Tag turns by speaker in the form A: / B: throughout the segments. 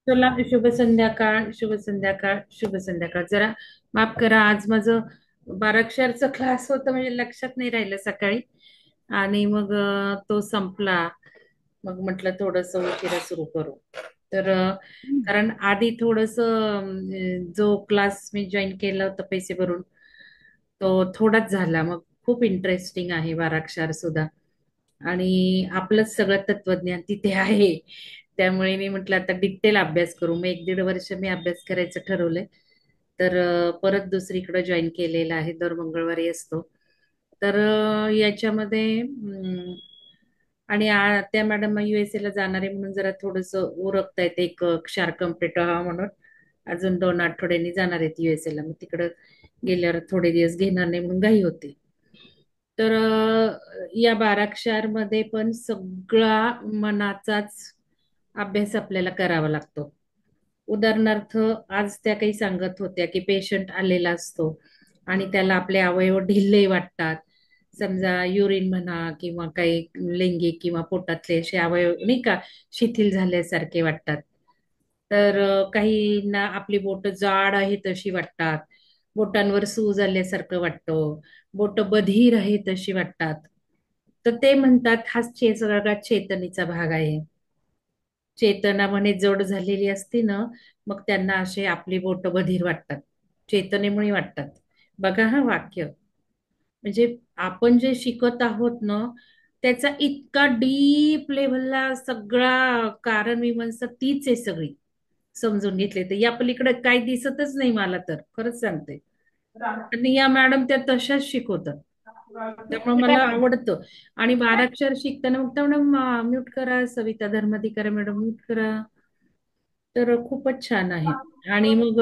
A: तुला शुभ संध्याकाळ, शुभ संध्याकाळ, शुभ संध्याकाळ. जरा माफ करा, आज माझं बाराक्षरचा क्लास होता, म्हणजे लक्षात नाही राहिलं सकाळी. आणि मग तो संपला. मग म्हटलं थोडस उशिरा सुरू करू. तर कारण आधी थोडस जो क्लास मी जॉईन केला होता पैसे भरून, तो थोडाच झाला. मग खूप इंटरेस्टिंग आहे बाराक्षर सुद्धा. आणि आपलंच सगळं तत्वज्ञान तिथे आहे. त्यामुळे मी म्हटलं आता डिटेल अभ्यास करू. मग 1-1.5 वर्ष मी अभ्यास करायचं ठरवलंय. तर परत दुसरीकडे जॉईन केलेलं आहे, दर मंगळवारी असतो. तर याच्यामध्ये आणि त्या मॅडम USA ला जाणार आहे म्हणून जरा थोडस उरकता येते, एक क्षार कम्प्लीट व्हावा म्हणून. अजून 2 आठवड्यांनी जाणार आहेत USA ला. मग तिकडं गेल्यावर थोडे दिवस घेणार नाही म्हणून घाई होते. तर या बाराक्षर मध्ये पण सगळा मनाचाच अभ्यास आपल्याला करावा लागतो. उदाहरणार्थ, आज त्या काही सांगत होत्या की पेशंट आलेला असतो आणि त्याला आपले अवयव ढिल्ले वाटतात. समजा युरिन म्हणा किंवा काही लैंगिक किंवा पोटातले असे अवयव नाही का, शिथिल झाल्यासारखे वाटतात. तर काहींना आपली बोट जाड आहे तशी वाटतात. बोटांवर सूज आल्यासारखं वाटतं. बोट बधीर आहे तशी वाटतात. तर ते म्हणतात हा सगळा चेतनेचा भाग आहे. चेतना म्हणे जड झालेली असते ना, मग त्यांना असे आपली बोट बधीर वाटतात. चेतनेमुळे वाटतात. बघा हा वाक्य. म्हणजे आपण जे शिकत आहोत ना, त्याचा इतका डीप लेवलला सगळा कारण मीमांसा तीच आहे सगळी. समजून घेतले तर या पलीकडे काही दिसतच नाही मला, तर खरंच सांगते. आणि या मॅडम त्या तशाच शिकवतात. त्यामुळे मला आवडतं. आणि बाराक्षर शिकताना मग मॅडम म्यूट करा, सविता धर्माधिकारी मॅडम म्यूट करा. तर खूपच छान आहे. आणि मग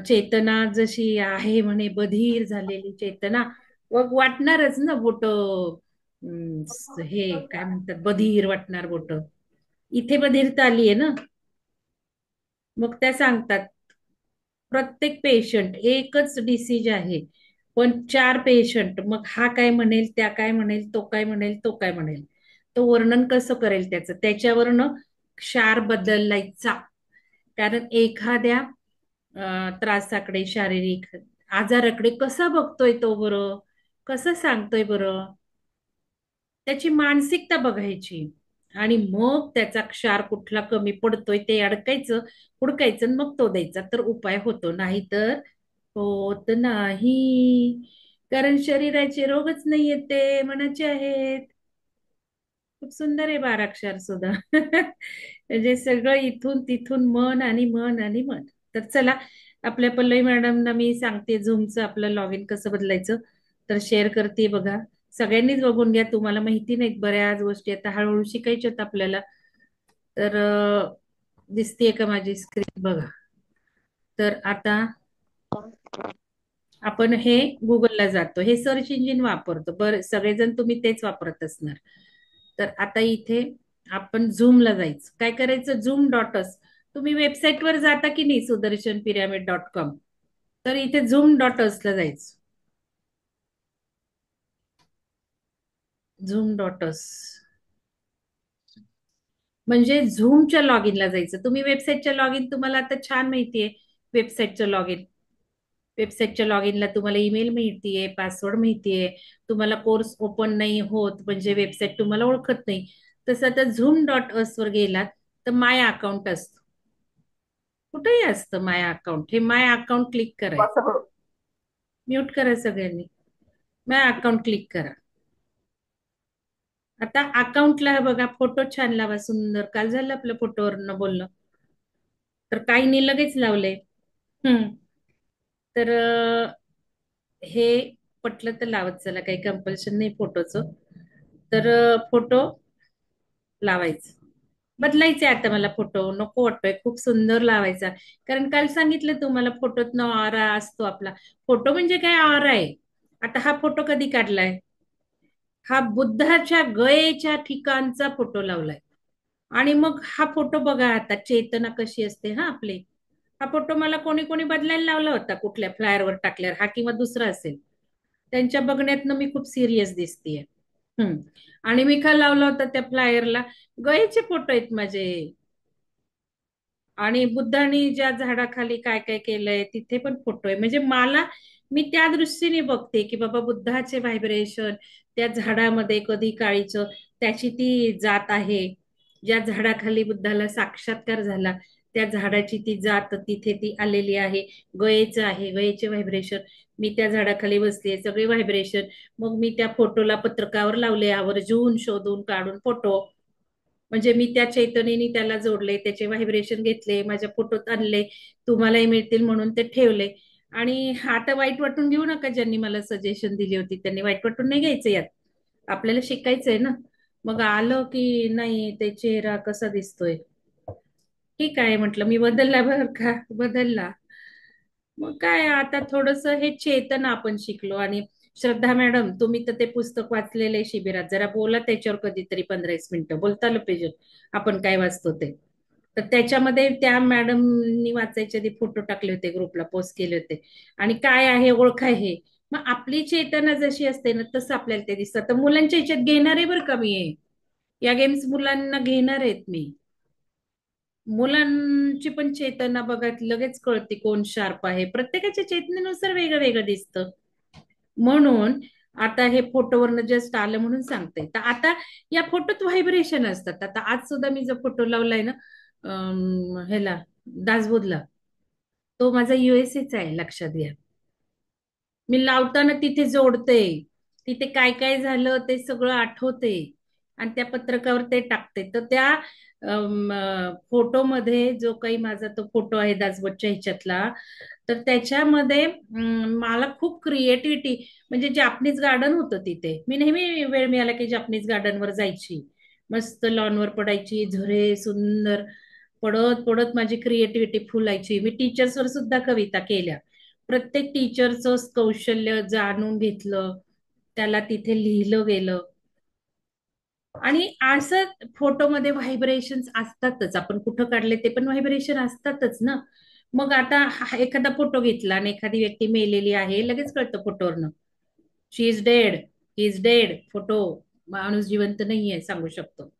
A: चेतना जशी आहे म्हणे, बधीर झालेली चेतना. मग वाटणारच ना बोट, हे काय म्हणतात, बधीर वाटणार बोट. इथे बधिरता आली आहे ना. मग त्या सांगतात प्रत्येक पेशंट एकच डिसीज आहे, पण 4 पेशंट. मग हा काय म्हणेल, त्या काय म्हणेल, तो काय म्हणेल, तो काय म्हणेल, तो वर्णन कसं करेल त्याच्यावरनं क्षार बदलायचा. कारण एखाद्या त्रासाकडे, शारीरिक आजाराकडे कसा बघतोय तो बरं, कसं सांगतोय बरं, त्याची मानसिकता बघायची. आणि मग त्याचा क्षार कुठला कमी पडतोय ते अडकायचं, हुडकायचं, आणि मग तो द्यायचा. तर उपाय होतो, नाही तर होत नाही. कारण शरीराचे रोगच नाहीयेत, ते मनाचे आहेत. खूप सुंदर आहे बाराक्षर सुद्धा. म्हणजे सगळं इथून तिथून मन आणि मन आणि मन. तर चला, आपल्या पल्लवी मॅडमना मी सांगते झूमचं आपलं लॉग इन कसं बदलायचं. तर शेअर करते बघा. सगळ्यांनीच बघून घ्या, तुम्हाला माहिती नाहीत बऱ्याच गोष्टी, आता हळूहळू शिकायच्यात आपल्याला. तर दिसतीये का माझी स्क्रीन बघा. तर आता आपण हे गुगलला जातो, हे सर्च इंजिन वापरतो. बरं, सगळेजण तुम्ही तेच वापरत असणार. तर आता इथे आपण झूमला जायचं. काय करायचं, झूम.us. तुम्ही वेबसाईटवर जाता की नाही, sudarshanpyramid.com. तर इथे झूम.us ला जायचं. झूम.us म्हणजे झूमच्या लॉग इनला जायचं. तुम्ही वेबसाईटच्या लॉग इन तुम्हाला आता छान माहितीये. वेबसाईटचं लॉग इन, वेबसाईटच्या लॉग इनला तुम्हाला ईमेल माहितीये, पासवर्ड माहितीये. तुम्हाला कोर्स ओपन नाही होत म्हणजे वेबसाईट तुम्हाला ओळखत नाही. तसं आता झूम.us वर गेलात तर माय अकाउंट असतं. कुठेही असतं माय account. Hey my account click करायचं. म्यूट करा सगळ्यांनी. माय अकाउंट क्लिक करा. आता अकाउंटला बघा, फोटो छान लावा, सुंदर. काल झालं आपलं फोटोवरनं बोलणं. तर काहींनी लगेच लावले. हम्म. तर हे पटलं तर लावत चला, काही कंपल्शन नाही फोटोचं. तर फोटो लावायचं. बदलायचे आता मला, फोटो नको वाटतोय, खूप सुंदर लावायचा. कारण काल सांगितलं तुम्हाला, फोटोत न ऑरा असतो आपला. फोटो म्हणजे काय, ऑरा आहे. आता हा फोटो कधी काढलाय, हा बुद्धाच्या गयेच्या ठिकाणचा फोटो लावलाय. आणि मग हा फोटो बघा, आता चेतना कशी असते हा आपली. हा फोटो मला कोणी कोणी बदलायला लावला होता, कुठल्या फ्लायरवर टाकल्यावर, हा किंवा दुसरा असेल. त्यांच्या बघण्यातनं मी खूप सिरियस दिसतीये. हम्म. आणि मी का लावला होता त्या फ्लायरला, गयेचे फोटो आहेत माझे. आणि बुद्धाने ज्या झाडाखाली काय काय केलंय तिथे पण फोटो आहे. म्हणजे मी त्या दृष्टीने बघते की बाबा बुद्धाचे व्हायब्रेशन त्या झाडामध्ये कधी काळीचं, त्याची ती जात आहे. ज्या झाडाखाली बुद्धाला साक्षात्कार झाला त्या झाडाची ती जात तिथे ती आलेली आहे. गयेचं आहे, गयेचे व्हायब्रेशन. मी त्या झाडाखाली बसले, सगळे व्हायब्रेशन. मग मी त्या फोटोला पत्रकावर लावले, आवर्जून शोधून काढून फोटो. म्हणजे मी त्या चैतन्याने त्याला जोडले, त्याचे व्हायब्रेशन घेतले, माझ्या फोटोत आणले, तुम्हालाही मिळतील म्हणून ते ठेवले. आणि आता वाईट वाटून घेऊ नका, ज्यांनी मला सजेशन दिली होती त्यांनी वाईट वाटून नाही घ्यायचं यात. आपल्याला शिकायचंय ना. मग आलं की नाही ते चेहरा कसा दिसतोय, ठीक आहे म्हटलं, मी बदलला बरं का, बदलला. मग काय आता थोडस हे चेतन आपण शिकलो. आणि श्रद्धा मॅडम, तुम्ही तर ते पुस्तक वाचलेलं आहे शिबिरात, जरा बोला त्याच्यावर कधीतरी 15-20 मिनिटं बोलता आलं पाहिजे. आपण काय वाचतो ते. तर त्याच्यामध्ये त्या मॅडमनी वाचायचे आधी फोटो टाकले होते, ग्रुपला पोस्ट केले होते. आणि काय आहे ओळखा हे. मग आपली चेतना जशी असते ना तसं आपल्याला ते दिसतं. तर मुलांच्या ह्याच्यात घेणार आहे बरं का मी हे. या गेम्स मुलांना घेणार आहेत मी. मुलांची पण चेतना बघा, लगेच कळते कोण शार्प आहे. प्रत्येकाच्या चेतनेनुसार वेगळं वेगळं दिसतं. म्हणून आता हे फोटोवरनं जस्ट आलं म्हणून सांगते. तर आता या फोटोत व्हायब्रेशन असतात. आता आज सुद्धा मी जो फोटो लावलाय ना, ह्याला, दासबोधला, तो माझा युएसएचा आहे, लक्षात घ्या. मी लावताना तिथे जोडते, तिथे काय काय झालं ते सगळं आठवते आणि त्या पत्रकावर ते टाकते. तर त्या फोटोमध्ये जो काही माझा तो फोटो आहे दासबोधच्या ह्याच्यातला, तर त्याच्यामध्ये मला खूप क्रिएटिव्हिटी. म्हणजे जापनीज गार्डन होतं तिथे. मी नेहमी वेळ मिळाला की जापनीज गार्डनवर जायची, मस्त लॉनवर पडायची, झरे सुंदर पडत पडत माझी क्रिएटिव्हिटी फुलायची. मी टीचर्सवर सुद्धा कविता केल्या. प्रत्येक टीचरचं कौशल्य जाणून घेतलं, त्याला तिथे लिहिलं गेलं. आणि असं फोटोमध्ये व्हायब्रेशन्स असतातच, आपण कुठं काढले ते पण व्हायब्रेशन असतातच ना. मग आता एखादा फोटो घेतला आणि एखादी व्यक्ती मेलेली आहे, लगेच कळतं फोटोवरनं. She is dead, he is dead. Photo, माणूस जिवंत नाहीये सांगू शकतो.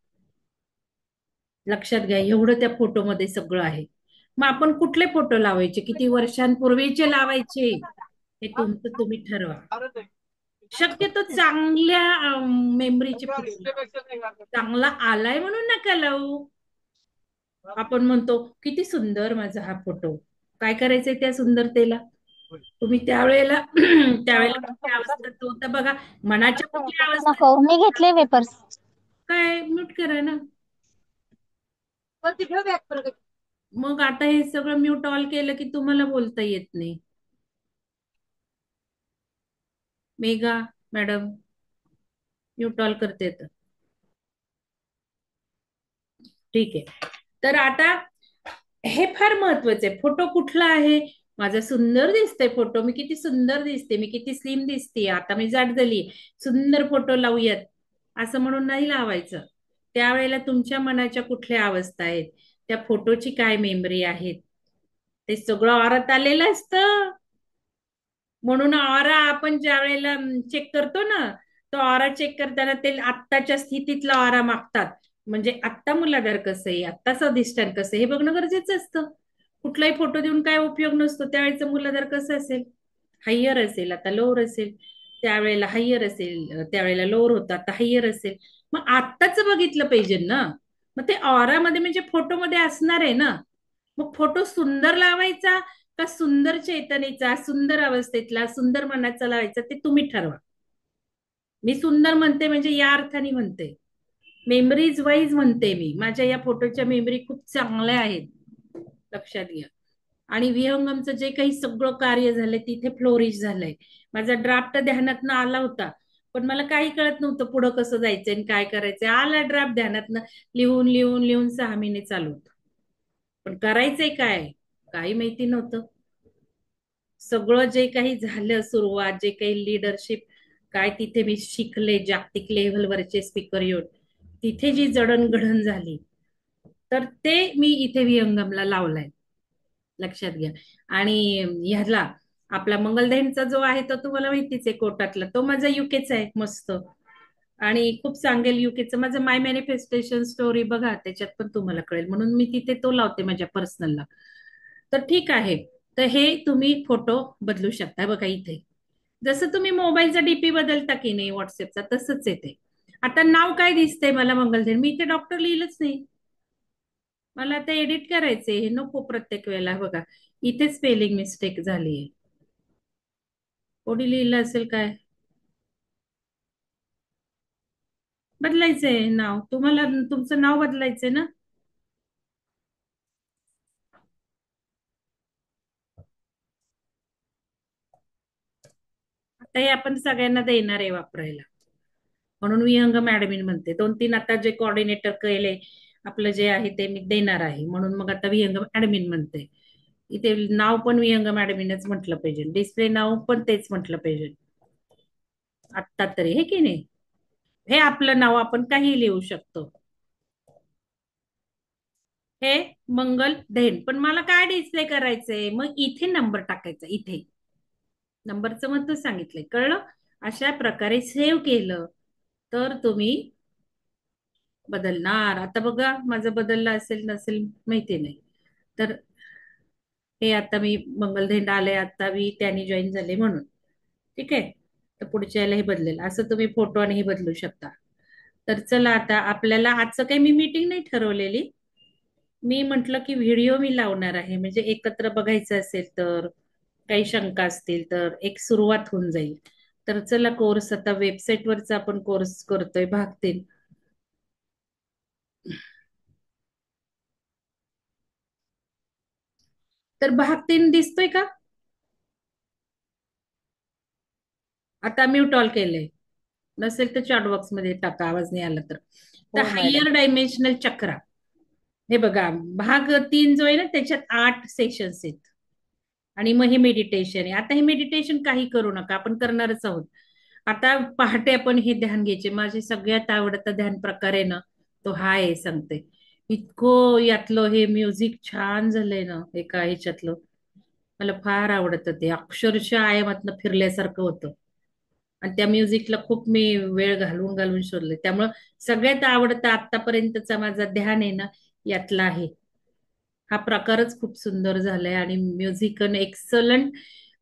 A: लक्षात घ्या, एवढं त्या फोटोमध्ये सगळं आहे. मग आपण कुठले फोटो लावायचे, किती वर्षांपूर्वीचे लावायचे, हे तुमचं तुम्ही ठरवा. शक्यतो चांगल्या मेमरीचे फोटो लावा. चांगला आलाय म्हणून नका लावू. आपण म्हणतो किती सुंदर माझा हा फोटो. काय करायचंय त्या सुंदरतेला? तुम्ही त्यावेळेला त्यावेळेला कुठल्या अवस्थेत तो तर बघा, मनाच्या कुठल्या अवस्थेत.
B: नको, मी घेतले वेपर्स.
A: काय म्यूट करा ना. मग आता हे सगळं म्यूट ऑल केलं की तुम्हाला बोलता येत नाही. मेघा मॅडम, म्यूट ऑल करते येतं. ठीक आहे. तर आता हे फार महत्वाचं आहे. फोटो कुठला आहे? माझा सुंदर दिसतंय फोटो, मी किती सुंदर दिसते, मी किती स्लिम दिसते, आता मी जाड झाली, सुंदर फोटो लावूयात असं म्हणून नाही लावायचं. त्यावेळेला तुमच्या मनाच्या कुठल्या अवस्था आहेत, त्या फोटोची काय मेमरी आहेत, ते सगळं औरात आलेलं असतं. म्हणून ऑरा आपण ज्या वेळेला चेक करतो ना, तो ऑरा चेक करताना ते आत्ताच्या स्थितीतला ऑरा मागतात. म्हणजे आत्ता मुलाधार कसं आहे, आत्ताच अधिष्ठान कसं आहे, हे बघणं गरजेचं असतं. कुठलाही फोटो देऊन काय उपयोग नसतो. त्यावेळेचं मूलाधार कसं असेल, हाय्यर असेल, आता लोअर असेल. त्यावेळेला हाय्यर असेल, त्यावेळेला लोअर होता, आता हाय्यर असेल. मग आत्ताच बघितलं पाहिजे ना. मग ते ऑरामध्ये म्हणजे फोटोमध्ये असणार आहे ना. मग फोटो सुंदर लावायचा का सुंदर चैतन्याचा, सुंदर अवस्थेतला, सुंदर मनाचा लावायचा, ते तुम्ही ठरवा. मी सुंदर म्हणते म्हणजे या अर्थाने म्हणते, मेमरीज वाईज म्हणते मी. माझ्या या फोटोच्या मेमरी खूप चांगल्या आहेत, लक्षात घ्या. आणि विहंगमचं जे काही सगळं कार्य झालंय तिथे फ्लोरिश झालंय. माझा ड्राफ्ट ध्यानातनं आला होता, पण मला काही कळत नव्हतं पुढं कसं जायचंय आणि काय करायचंय. आला ड्राफ्ट ध्यानातनं, लिहून लिहून लिहून 6 महिने चालू होतं. पण करायचंय काय, काही माहिती नव्हतं. सगळं जे काही झालं सुरुवात, जे काही लिडरशिप काय तिथे मी शिकले, जागतिक लेव्हलवरचे स्पीकर येऊन तिथे जी जडणघडण झाली, तर ते मी इथे विहंगमला लावलाय, लक्षात घ्या. आणि ह्याला आपला मंगलदैनचा जो आहे तो तुम्हाला माहितीच आहे, कोटातला, तो माझा युकेचा आहे मस्त. आणि खूप सांगेल युकेचं. माझं माय मॅनिफेस्टेशन स्टोरी बघा, त्याच्यात पण तुम्हाला कळेल, म्हणून मी तिथे तो लावते माझ्या पर्सनलला. तर ठीक आहे. तर हे तुम्ही फोटो बदलू शकता बघा इथे. जसं तुम्ही मोबाईलचा डीपी बदलता की नाही व्हॉट्सअपचा, तसंच येते. आता नाव काय दिसतंय मला मंगलधन, मी इथे डॉक्टर लिहिलंच नाही. मला आता एडिट करायचंय, हे नको प्रत्येक वेळेला बघा. इथे स्पेलिंग मिस्टेक झालीय. कोणी लिहिलं असेल काय? बदलायचंय नाव तुम्हाला, तुमचं नाव बदलायचंय ना. आता हे आपण सगळ्यांना देणार आहे वापरायला, म्हणून विहंगम ऍडमिन म्हणते. 2-3 आता जे कोऑर्डिनेटर केले आपलं जे आहे ते मी देणार आहे, म्हणून मग आता विहंगम ऍडमिन म्हणते. इथे नाव पण विहंगम ऍडमिनच म्हटलं पाहिजे, डिस्प्ले नाव पण तेच म्हटलं पाहिजे आत्ता तरी, हे की नाही. हे आपलं नाव आपण काही लिहू शकतो. हे मंगल धेन, पण मला काय डिस्प्ले करायचंय, मग इथे नंबर टाकायचा. इथे नंबरचं मग तू सांगितलंय, कळलं. अशा प्रकारे सेव्ह केलं तर तुम्ही बदलणार. आता बघा माझं बदललं असेल नसेल माहिती नाही. तर हे आता मी मंगलधेंड आले, आता मी त्यांनी जॉईन झाले म्हणून. ठीक आहे. तर पुढच्या याला हे बदलेल, असं तुम्ही फोटो आणि हे बदलू शकता. तर चला, आता आपल्याला आजचं काही मी मीटिंग नाही ठरवलेली. मी म्हंटल की व्हिडिओ मी लावणार आहे, म्हणजे एकत्र बघायचं असेल तर, काही शंका असतील तर एक सुरुवात होऊन जाईल. तर चला, कोर्स आता वेबसाईट वरचा आपण कोर्स करतोय भाग 3. तर भाग 3 दिसतोय का? आता म्यूट ऑल केलंय. नसेल तर चॅट बॉक्स मध्ये टाका, आवाज नाही आला तर. तर
B: हो मॅडम.
A: हायर डायमेन्शनल चक्रा, हे बघा भाग 3 जो आहे ना, त्याच्यात 8 सेशन्स आहेत. आणि मग हे मेडिटेशन आहे. आता हे मेडिटेशन काही करू नका, आपण करणारच आहोत. आता पहाटे आपण हे ध्यान घ्यायचे. माझे सगळ्यात आवडता ध्यान प्रकार आहे ना, तो हा आहे, सांगते. इतकं यातलं हे म्युझिक छान झालंय ना एका ह्याच्यातलं, मला फार आवडतं ते. अक्षरशः आयामातनं फिरल्यासारखं होतं. आणि त्या म्युझिकला खूप मी वेळ घालवून घालवून शोधले. त्यामुळं सगळ्यात आवडता आतापर्यंतचा माझा ध्यान आहे ना, यातला आहे. हा प्रकारच खूप सुंदर झालाय आणि म्युझिक एक्सलंट.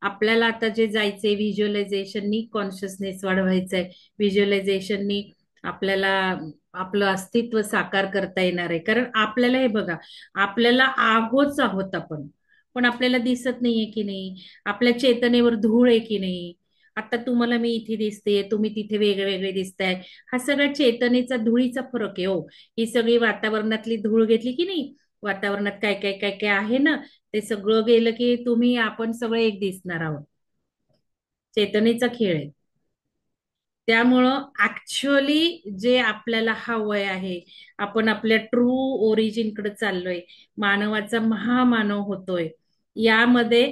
A: आपल्याला आता जे जायचंय व्हिज्युअलायझेशननी, कॉन्शियसनेस वाढवायचंय. व्हिज्युअलायझेशननी आपल्याला आपलं अस्तित्व साकार करता येणार आहे. कारण आपल्याला हे बघा, आपल्याला आहोत आपण, पण आपल्याला दिसत नाहीये की नाही, आपल्या चेतनेवर धूळ आहे की नाही. आता तुम्हाला मी इथे दिसते, तुम्ही तिथे वेगळे वेगळे दिसताय. हा सगळा चेतनेचा, धुळीचा फरक आहे हो. ही सगळी वातावरणातली धूळ घेतली की नाही, वातावरणात काय काय काय काय आहे ना, ते सगळं गेलं की तुम्ही आपण सगळे एक दिसणार आहोत. चेतनेचा खेळ आहे. त्यामुळं ऍक्च्युअली जे आपल्याला हवंय आहे, आपण आपल्या ट्रू ओरिजिनकडे चाललोय. मानवाचा महामानव होतोय. यामध्ये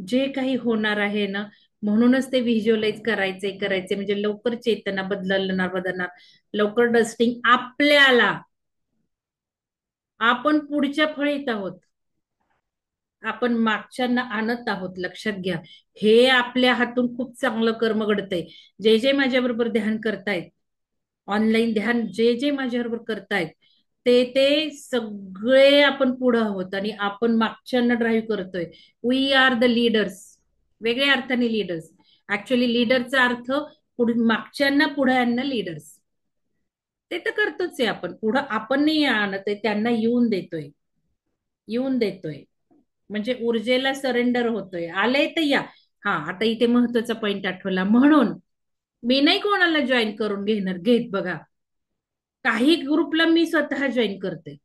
A: जे काही होणार आहे ना, म्हणूनच ते व्हिज्युअलाइज करायचे म्हणजे लवकर चेतना बदलणार बदलणार. लवकर डस्टिंग आपल्याला, आपण पुढच्या फळीत आहोत. आपण मागच्यांना आणत आहोत, लक्षात घ्या. हे आपल्या हातून खूप चांगलं कर्म घडतंय. जे जे माझ्या बरोबर ध्यान करतायत, ऑनलाईन ध्यान जे जे माझ्या बरोबर करतायत, ते ते सगळे आपण पुढं आहोत आणि आपण मागच्यांना ड्राईव्ह करतोय. We are the leaders. वेगळ्या अर्थाने लीडर्स. ऍक्च्युअली लीडरचा अर्थ मागच्यांना पुढे आणणं, लीडर्स. ते तर करतोच आहे आपण. पुढं आपण नाही आणत आहे, त्यांना येऊन देतोय. येऊन देतोय म्हणजे ऊर्जेला सरेंडर होतोय. आलंय तर या. हा, आता इथे महत्वाचा पॉइंट आठवला. म्हणून मी नाही कोणाला जॉईन करून घेत बघा. काही ग्रुपला मी स्वतः जॉईन करते.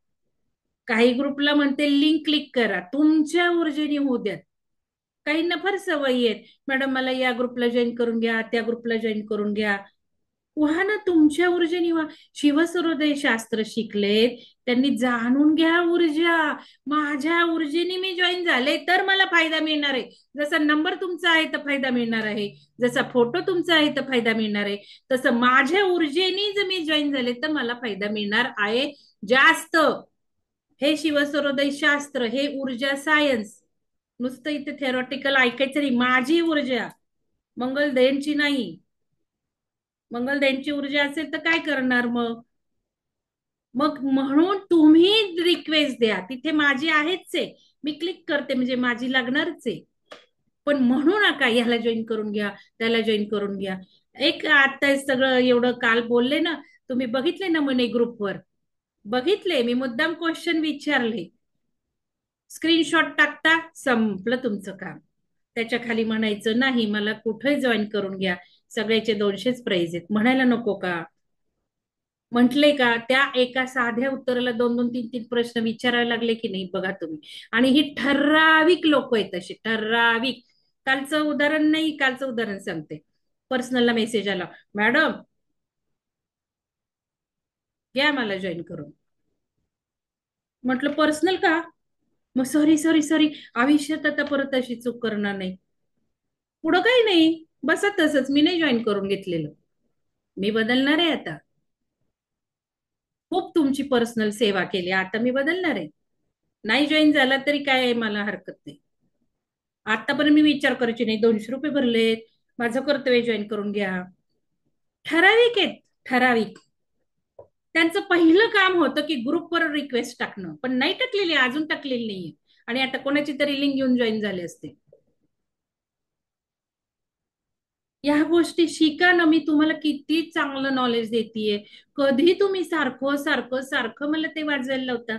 A: काही ग्रुपला म्हणते लिंक क्लिक करा, तुमच्या ऊर्जेने होऊ द्यात. काहींना फार सवयी आहेत, मॅडम मला या ग्रुपला जॉईन करून घ्या, त्या ग्रुपला जॉईन करून घ्या. व्हा ना, तुमच्या ऊर्जेने व्हा. शिवसुरोदय शास्त्र शिकलेत, त्यांनी जाणून घ्या ऊर्जा. माझ्या ऊर्जेने मी जॉईन झाले तर मला फायदा मिळणार आहे. जसा नंबर तुमचा आहे तर फायदा मिळणार आहे, जसा फोटो तुमचा आहे तर फायदा मिळणार आहे, तसं माझ्या ऊर्जेने जर मी जॉईन झाले तर मला फायदा मिळणार आहे जास्त. हे शिवसुरोदय शास्त्र, हे ऊर्जा सायन्स. नुसतं इथे थेरॉटिकल ऐकायचं नाही. माझी ऊर्जा, मंगलदयनची नाही. मंगलदायींची ऊर्जा असेल तर काय करणार मग? मग म्हणून तुम्ही रिक्वेस्ट द्या, तिथे माझी आहेच आहे, मी क्लिक करते म्हणजे माझी लागणारच आहे. पण म्हणू नका ह्याला जॉईन करून घ्या, त्याला जॉईन करून घ्या. एक आता सगळं एवढं काल बोलले ना, तुम्ही बघितले ना म्हणे ग्रुपवर? बघितले, मी मुद्दाम क्वेश्चन विचारले, स्क्रीनशॉट टाकता, संपलं तुमचं काम. त्याच्या खाली म्हणायचं नाही मला कुठे जॉईन करून घ्या, सगळ्याचे 200च प्राइज आहेत, म्हणायला नको का? म्हटले का? त्या एका साध्या उत्तराला 2-2, 3-3 प्रश्न विचारायला लागले की नाही बघा तुम्ही. आणि ही ठराविक लोक आहेत, अशी ठराविक. कालचं उदाहरण नाही, कालचं उदाहरण सांगते. पर्सनलला मेसेज आला, मॅडम घ्या मला जॉईन करून. म्हटलं पर्सनल का? मग सॉरी सॉरी सॉरी, आयुष्यात आता परत अशी चूक करणार नाही. पुढं काही नाही, बसा तसंच, मी नाही जॉईन करून घेतलेलं, मी बदलणार आहे आता. खूप तुमची पर्सनल सेवा केली, आता मी बदलणार आहे. नाही जॉईन झाला तरी काय, मला हरकत नाही. आतापर्यंत मी विचार करायची नाही, 200 रुपये भरलेत, माझं कर्तव्य जॉईन करून घ्या. ठराविक आहेत, ठराविक. त्यांचं पहिलं काम होतं की ग्रुपवर रिक्वेस्ट टाकणं, पण नाही टाकलेली, अजून टाकलेली नाहीये. आणि आता कोणाची तरी लिंक घेऊन जॉईन झाले असते. या गोष्टी शिका ना, मी तुम्हाला किती चांगलं नॉलेज देतेय. कधी तुम्ही सारखं सारखं सारखं मला ते वाजवायला लावता?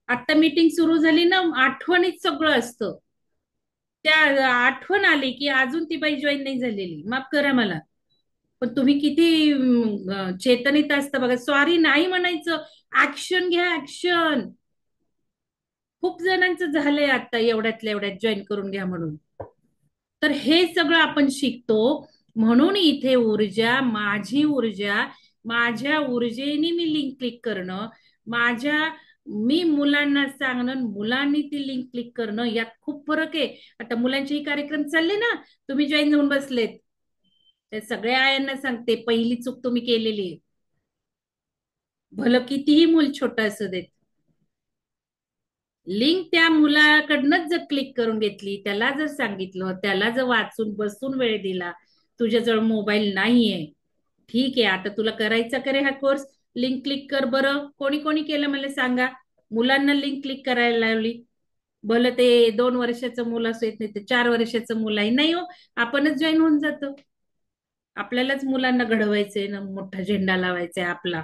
A: आता मीटिंग सुरू झाली ना, आठवणीत सगळं असतं. त्या आठवण आली की अजून ती बाई जॉईन नाही झालेली, माफ करा मला. पण तुम्ही किती चेतनित असता बघा. सॉरी नाही म्हणायचं, ऍक्शन घ्या, ऍक्शन. खूप जणांचं झालंय आता एवढ्यातल्या एवढ्यात जॉईन करून घ्या म्हणून. तर हे सगळं आपण शिकतो. म्हणून इथे ऊर्जा, माझी ऊर्जा, माझ्या ऊर्जेने मी लिंक क्लिक करणं, माझ्या मी मुलांना सांगणं, मुलांनी ती लिंक क्लिक करणं, यात खूप फरक आहे. आता मुलांचेही कार्यक्रम चालले ना, तुम्ही जॉईन होऊन बसलेत, ते सगळ्या आयांना सांगते, पहिली चूक तुम्ही केलेली आहे. भलं कितीही मूल छोटं असू देत, लिंक त्या मुलाकडनंच जर क्लिक करून घेतली, त्याला जर सांगितलं, त्याला जर वाचून बसून वेळ दिला, तुझ्याजवळ मोबाईल नाहीये, ठीक आहे आता तुला करायचा करे हा कोर्स, लिंक क्लिक कर बरं. कोणी कोणी केलं मला सांगा? मुलांना लिंक क्लिक करायला लावली. भलं ते 2 वर्षाचं मुलं असं येत नाही, ते 4 वर्षाचं मुलं आहे नाही हो, आपणच जॉईन होऊन जातो. आपल्यालाच मुलांना घडवायचंय ना, मोठा झेंडा लावायचा आहे आपला.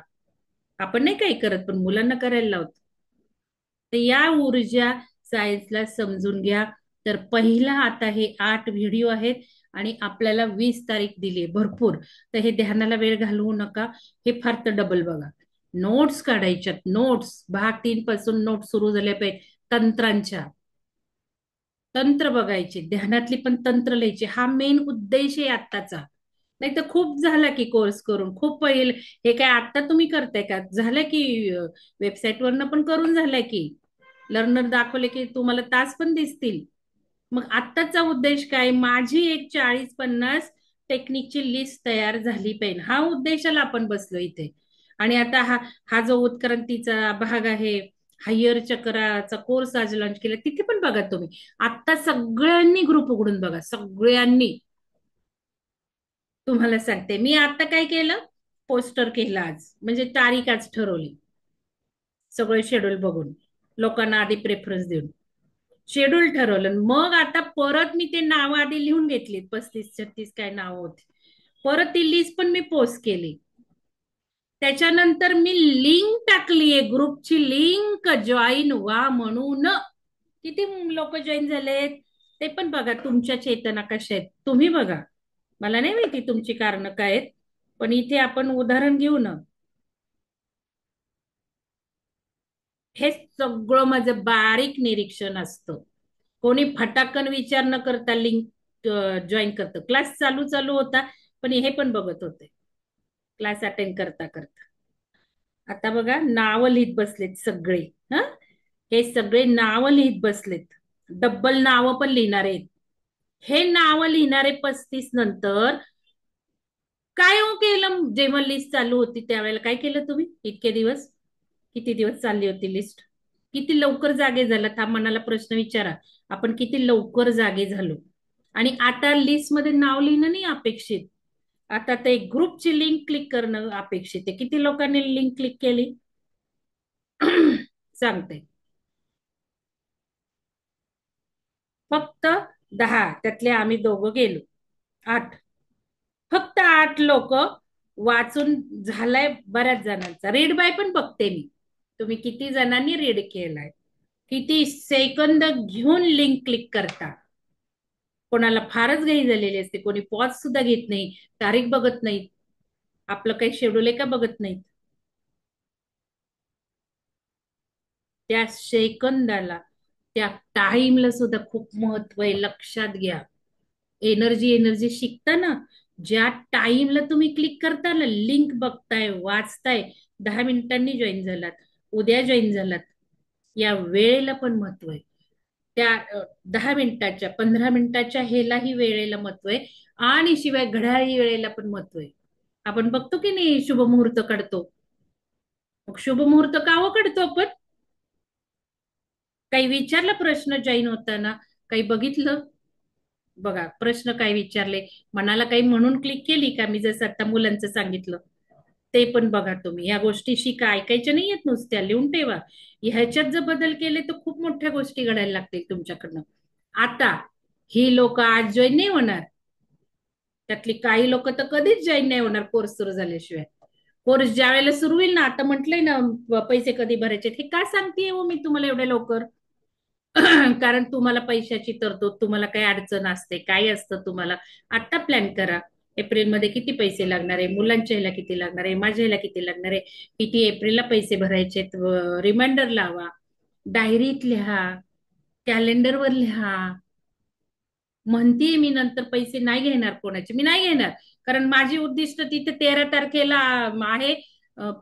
A: आपण नाही काही करत, पण मुलांना करायला लावतो. तर या ऊर्जा सायन्सला समजून घ्या. तर पहिला आता हे 8 व्हिडिओ आहेत आणि आपल्याला 20 तारीख दिली भरपूर. तर हे ध्यानाला वेळ घालवू नका, हे फार तर डबल बघा. नोट्स काढायच्यात, नोट्स भाग 3 पासून नोट्स सुरू झाल्या पाहिजे. तंत्रांच्या तंत्र बघायचे, ध्यानातली पण तंत्र लिहायची, हा मेन उद्देश आहे आत्ताचा. नाही तर खूप झाला की कोर्स करून, खूप पहिले. हे काय आता तुम्ही करताय का? झालं की वेबसाईट वरनं पण करून झालंय की, लर्नर दाखवले की तुम्हाला तास पण दिसतील. मग आत्ताचा उद्देश काय? माझी एक 40-50 टेक्निकची लिस्ट तयार झाली पाहिजे, हा उद्देशाला आपण बसलो इथे. आणि आता हा हा जो उत्क्रांतीचा भाग आहे, हायर चक्राचा कोर्स आज लॉन्च केला, तिथे पण बघा तुम्ही. आता सगळ्यांनी ग्रुप उघडून बघा, सगळ्यांनी. तुम्हाला सांगते, मी आता काय केलं, पोस्टर केलं आज, म्हणजे तारीख आज ठरवली, सगळं शेड्यूल बघून, लोकांना आधी प्रेफरन्स देऊन शेड्यूल ठरवलं. मग आता परत मी ते नाव आधी लिहून घेतली, 35-36 काय नाव होती, परत ती लिस्ट पण मी पोस्ट केली. त्याच्यानंतर मी लिंक टाकलीये, ग्रुपची लिंक, जॉईन व्हा म्हणून. किती लोक जॉईन झालेत ते पण बघा. तुमच्या चेतना कशा आहेत तुम्ही बघा. मला नाही माहिती तुमची कारण काय आहेत, पण इथे आपण उदाहरण घेऊ ना. हे सगळं माझं बारीक निरीक्षण असतं. कोणी फटाकन विचार न करता लिंक जॉईन करतं. क्लास चालू चालू होता, पण हे पण बघत होते क्लास अटेंड करता करता. आता बघा, नाव लिहित बसलेत सगळे. हा, हे सगळे नाव लिहित बसलेत, डब्बल नाव पण लिहिणार आहेत. हे नाव लिहिणारे 35 नंतर काय हो केलं? जेव्हा लिस्ट चालू होती त्यावेळेला काय केलं तुम्ही इतके दिवस? किती दिवस चालली होती लिस्ट? किती लवकर जागे झालात हा मनाला प्रश्न विचारा. आपण किती लवकर जागे झालो. आणि आता लिस्ट मध्ये नाव लिहिणं नाही अपेक्षित, आता ते ग्रुपची लिंक क्लिक करणं अपेक्षित आहे. किती लोकांनी लिंक क्लिक केली? सांगते. फक्त 10, त्यातले आम्ही दोघं गेलो. 8. फक्त 8 लोक. वाचून झालाय बऱ्याच जणांचा. रीड बाय पण बघते मी. तुम्ही किती जणांनी रीड केलाय, किती सेकंद घेऊन लिंक क्लिक करता. कोणाला फारच घाई झालेली असते, कोणी पॉज सुद्धा घेत नाही, तारीख बघत नाही, आपलं काही शेड्यूल आहे का बघत नाही. त्या सेकंदाला, त्या टाइमला सुद्धा खूप महत्व आहे, लक्षात घ्या. एनर्जी एनर्जी शिकता ना, ज्या टाइमला तुम्ही क्लिक करता ना, लिंक बघताय, वाचताय, 10 मिनिटांनी जॉईन झालात, उद्या जॉईन झालात, या वेळेला पण महत्व आहे. त्या 10 मिनिटाच्या, 15 मिनिटाच्या हेलाही वेळेला महत्व आहे. आणि शिवाय घड्याळी वेळेला पण महत्व आहे. आपण बघतो की नाही, शुभ मुहूर्त काढतो. मग शुभ मुहूर्त का हो काढतो आपण? काही विचारला प्रश्न जॉईन होताना? काही बघितलं? बघा प्रश्न काय विचारले, मनाला काही म्हणून क्लिक केली का? मी जसं आता मुलांचं सांगितलं ते पण बघा तुम्ही. या गोष्टी शिका, ऐकायच्या नाही आहेत नुसत्या, लिहून ठेवा. ह्याच्यात जर बदल केले तर खूप मोठ्या गोष्टी घडायला लागतील तुमच्याकडनं. आता ही लोक आज जॉईन नाही होणार, त्यातली काही लोक तर कधीच जॉईन नाही होणार कोर्स सुरू झाल्याशिवाय. कोर्स ज्या वेळेला सुरू होईल ना, आता म्हटलंय ना पैसे कधी भरायचे, हे काय सांगतेय हो मी तुम्हाला एवढ्या लवकर? कारण तुम्हाला पैशाची तरतूद, तुम्हाला काही अडचण असते, काय असतं तुम्हाला, आता प्लॅन करा. एप्रिलमध्ये किती पैसे लागणार आहे, मुलांच्या ह्याला किती लागणार आहे, माझ्या ह्याला किती लागणार आहे, किती एप्रिलला पैसे भरायचे, रिमाइंडर लावा, डायरीत लिहा, कॅलेंडरवर लिहा. म्हणतीये मी नंतर पैसे नाही घेणार कोणाचे, मी नाही घेणार. कारण माझी उद्दिष्ट तिथे 13 तारखेला आहे.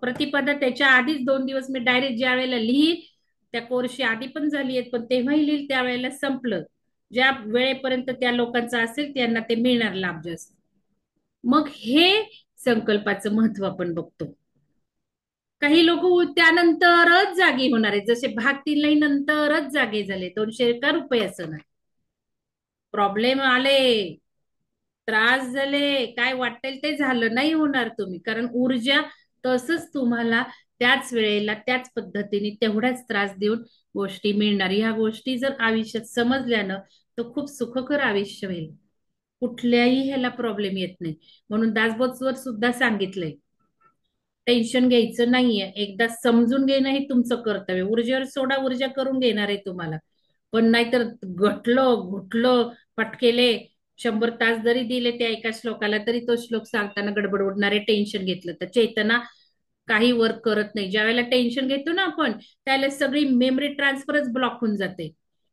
A: प्रतिपदा त्याच्या आधीच 2 दिवस मी डायरेक्ट ज्या वेळेला लिही, त्या कोर्सची आधी पण झाली आहेत, पण तेव्हाही लिहिल त्यावेळेला संपलं. ज्या वेळेपर्यंत त्या लोकांचं असेल त्यांना ते मिळणार लाभ जास्त. मग हे संकल्पाचं महत्व आपण बघतो. काही लोक त्यानंतरच जागे होणार आहेत, जसे भाग 3 नंतरच जागे झाले, 200 का रुपये असं नाही. प्रॉब्लेम आले, त्रास झाले, काय वाटेल ते झालं, नाही होणार तुम्ही. कारण ऊर्जा तसंच तुम्हाला त्याच वेळेला त्याच पद्धतीने तेवढाच त्रास देऊन गोष्टी मिळणार. ह्या गोष्टी जर आयुष्यात समजल्या ना, तर खूप सुखकर आयुष्य होईल. कुठल्याही ह्याला प्रॉब्लेम येत नाही. म्हणून दासबोधवर सुद्धा सांगितलंय, टेन्शन घ्यायचं नाहीये, एकदा समजून घेणं हे तुमचं कर्तव्य. ऊर्जेवर सोडा, ऊर्जा करून घेणार आहे तुम्हाला. पण नाहीतर घटलं घुटलं पटकेले, 100 तास जरी दिले त्या एका श्लोकाला, तरी तो श्लोक सांगताना गडबड उडणारे, टेन्शन घेतलं तर चेतना काही वर्क करत नाही. ज्या वेळेला टेन्शन घेतो ना आपण, त्यावेळेला सगळी मेमरी ट्रान्सफरच ब्लॉक होऊन जाते.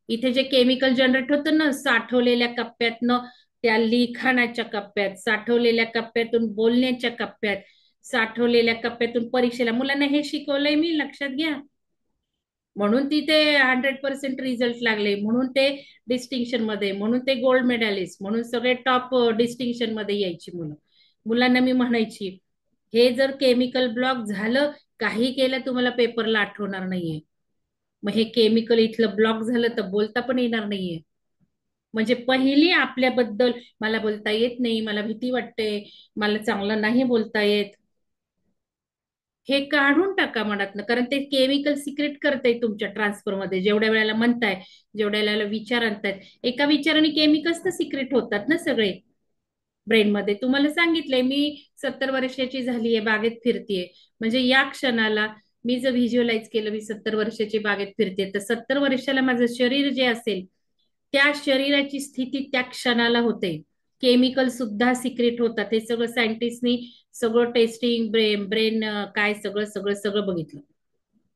A: इथे जे केमिकल जनरेट होतं ना, साठवलेल्या कप्प्यातनं, त्या लिखाणाच्या कप्प्यात, साठवलेल्या कप्प्यातून बोलण्याच्या कप्प्यात, साठवलेल्या कप्प्यातून परीक्षेला, मुलांना हे शिकवलंय मी, लक्षात घ्या. म्हणून तिथे 100% रिझल्ट लागले, म्हणून ते डिस्टिंक्शन मध्ये, म्हणून ते गोल्ड मेडलिस्ट, म्हणून सगळे टॉप डिस्टिंक्शन मध्ये यायची मुलं. मुलांना मी म्हणायची, हे जर केमिकल ब्लॉक झालं, काही केलं तुम्हाला पेपरला आठवणार नाहीये. मग हे केमिकल इथलं ब्लॉक झालं तर बोलता पण येणार नाहीये. म्हणजे पहिली आपल्याबद्दल, मला बोलता येत नाही, मला भीती वाटते, मला चांगलं नाही बोलता येत, हे काढून टाका मनातनं. कारण ते केमिकल सिक्रेट करताय तुमच्या ट्रान्सफर मध्ये. जेवढ्या वेळेला म्हणताय, जेवढ्या वेळेला विचार आणतायत, एका विचाराने केमिकल्स तर सिक्रेट होतात ना सगळे ब्रेन मध्ये. तुम्हाला सांगितलंय मी, 70 वर्षाची झालीये, बागेत फिरतीये. म्हणजे या क्षणाला मी जर व्हिज्युअलाइज केलं, मी 70 वर्षाची बागेत फिरते, तर 70 वर्षाला माझं शरीर जे असेल, त्या शरीराची स्थिती त्या क्षणाला होते. केमिकल सुद्धा सिक्रेट होतात. हे सगळं सायंटिस्टनी सगळं टेस्टिंग, ब्रेन ब्रेन काय सगळं सगळं सगळं बघितलं.